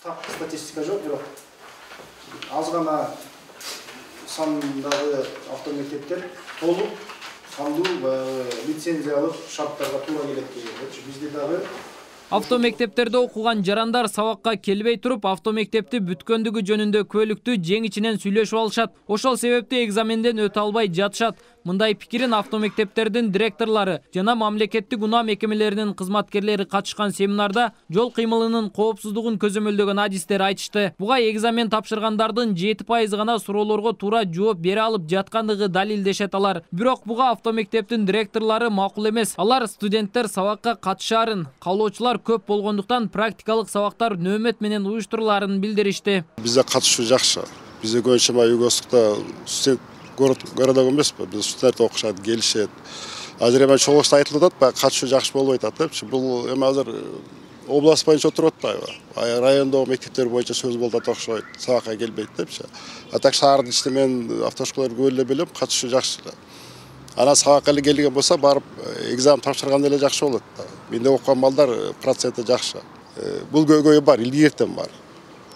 Так статистика жоқ, бирок аз гана сандагы автомектептер толуп, сандуу лицензиялык шарттарга туура келет деген. Бизде дагы Автомектептерде окуган жарандар сабакка келбей туруп, автомектепти бүткөндүгү жөнүндө көлүктү жең ичинен сүйлөшүп алышат. Ошол себептен экзаменден өтө албай жатышат. Мындай пикирин автомектептердин директорлору жана мамлекеттик унаа мекемелеринин кызматкерлери катышкан семинарда жол кыймылынын коопсуздугун көзөмөлдөгөн адистер айтышты. Буга экзамен тапшыргандардын 7% гана суроолорго туура жооп бере алып жаткандыгы далилдешет алар. Бирок буга автомектептин директорлору макул эмес. Алар студенттер сабакка катышаарын, каалоочулар көп болгондуктан практикалык сабактар нөөмөт менен уюштурулаарын билдиришти. Бизде катышуу жакшы. Бизде көбүнчө Югостукта студент города эмеспи, биз студент окушат, келишет. Азыр эми чогулушта айтылып атат, катышуу жакшы болбойт депчи. Бул эми азыр область боюнча отуруп атпайбы? Райондогу мектептер боюнча сөз болуп атат окшойт, сабакка келбейт депчи. А так шаардын ичинде мен автошколаларды көп эле билем, катышуу жакшы. Ана сабакка эле келген болсо, барып экзамен тапшырганда эле жакшы болот. Менде окуган балдар проценти жакшы. Бул көйгөй бар, илгертен бар.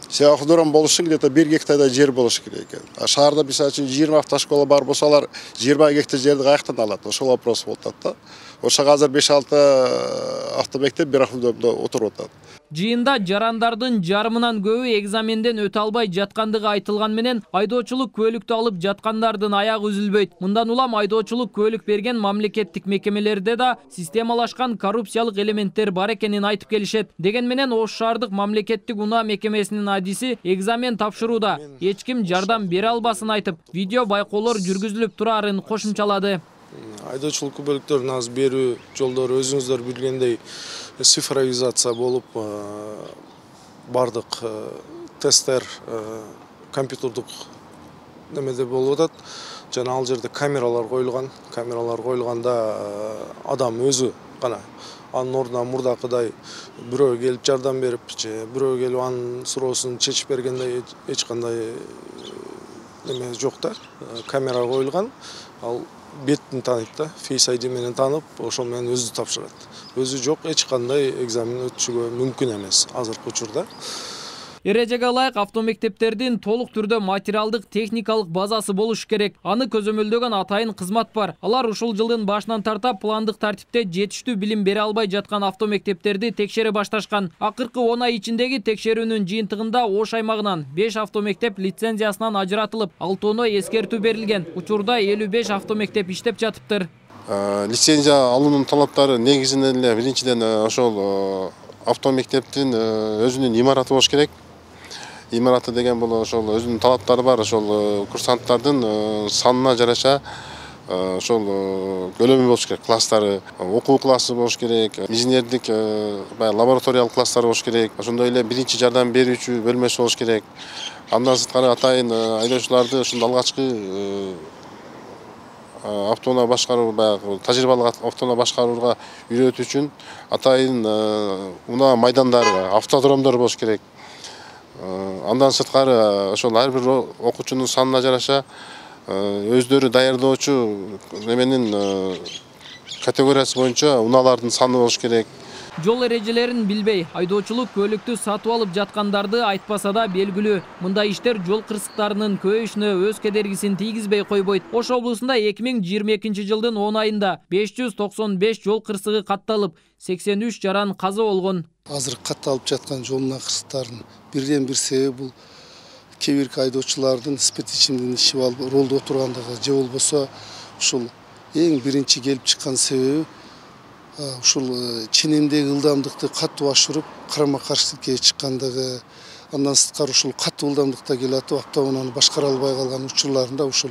Сыяктуу болуш үчүн где-то 1 гектарда жер болуш керек экен. А шаарда мисалы үчүн 20 автошкола бар болсо, алар 20 гектар жерди каяктан алат? Ошол вопрос болуп атат да. Ошо азыр 5-6 автомектеп бир автодомдо отуруп атат. Жыйында жарандардын жарымынан көбү экзаменден өтө албай жаткандыгы айтылган менен, айдоочулук көлүктү алып жаткандардын аягы үзүлбөйт. Мындан улам айдоочулук көлүк берген мамлекеттик мекемелерде да системалашкан коррупциялык элементтер бар экенин айтып келишет. Деген менен Ош шаардык мамлекеттик унаа мекемесинин адиси экзамен тапшырууда эч ким жардам бере албасын айтып, видео байкоолор жүргүзүлүп турарын кошумчалады. Айдоочулук кубөлүктөрүн азыр берүү жолдору өзүңүздөр билгендей цифровизация болуп, бардык тесттер компьютердук немеде болуп атат. Жана ал жерде камералар коюлган. Камералар коюлганда адам өзү гана анын ордуна мурдакыдай бирөө келип жардам берип, же бирөө келип анын суроосун чечип бергендей эч кандай неме жок да. Камера коюлган. Ал беттин таныйт да, Face ID менен танып, ошол менен өзү тапшырат. Өзү жок, эч кандай экзамен өтүшүгө мүмкүн эмес азыркы учурда. Эрежеге ылайык автомектептердин толук түрдө материалдык техникалык базасы болуш керек. Аны көзөмөлдөгөн атайын кызмат бар. Алар ушул жылдын башынан тарта пландык тартипте жетиштүү билим бере албай жаткан автомектептерди текшере башташкан. Акыркы 10 ай ичиндеги текшерүүнүн жыйынтыгында Ош аймагынан 5 автомектеп лицензиясынан ажыратылып, 6 эскертүү берилген. Учурда 55 автомектеп иштеп жатыптыр. Лицензия алуунун талаптары негизинен эле биринчиден ошол автомектептин өзүнүн имараты болуш керек. Имараты деген бул ошол өзүнүн талаптары бар, ошол курсанттардын санына жараша ошол көлөмү болуш керек, класстары, окуу классы болуш керек, инженердик лабораториялык класстары болуш керек. Ошондой эле биринчи жардам берүүчү бөлмөсү болуш керек. Андан сырткары атайын айдоочуларды ушул алгачкы автоунаа башкаруу, баягы тажрыйбалык автоунаа башкарууга үйрөтүү үчүн атайын унаа майдандары, автодромдор болуш керек. Андан сырткары ошол ар бир окуучунун санына жараша өздөрү даярдоочу неменин категориясы боюнча унаалардын саны болуш керек. Жол эрежелерин билбей, айдоочулук көлүктү сатып алып жаткандарды айтпаса да белгилүү. Мындай иштер жол кырсыктарынын көбөйүшүнө өз кедергисин тийгизбей койбойт. Ош облусунда 2022 жылдын 10 айында 595 жол кырсыгы катталып, 83 жаран каза болгон. Азыр катталып жаткан жол кырсыктарынын бирден бир себеби бул кээ бирки айдоочулардын спирт ичимдигин ичип алып ролдо отургандыгы, же болбосо ушул эң биринчи келип чыккан себеби ушул ченемдеги ылдамдыкты катуу ашырып, карама-каршылыкка чыккандыгы. Андан сырткары ушул катуу ылдамдыкта келатып, автоунааны башкара албай калган учурларында ушул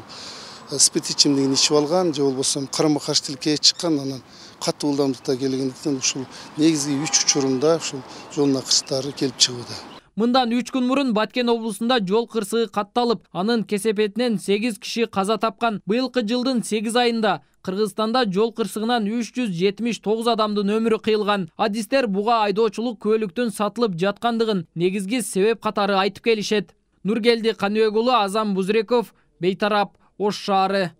спирт ичимдигин ичип алган, же болбосо карама-каршылыкка чыккан, анан катуу ылдамдыкта келгендиктен ушул негизги 3 учурунда ушул жол кырсыктары келип чыгууда. Мындан 3 күн мурун Баткен облусунда жол кырсыгы катталып, анын кесепетинен 8 киши каза тапкан. Быйылкы жылдын 8 айында Кыргызстанда жол кырсыгынан 379 адамдын өмүрү кыйылган. Адистер буга айдоочулук көлүктүн сатылып жаткандыгын негизги себеп катары айтып келишет. Нургелди Каныбек уулу, Азам Бузреков, Бейтарап, Ош шаары.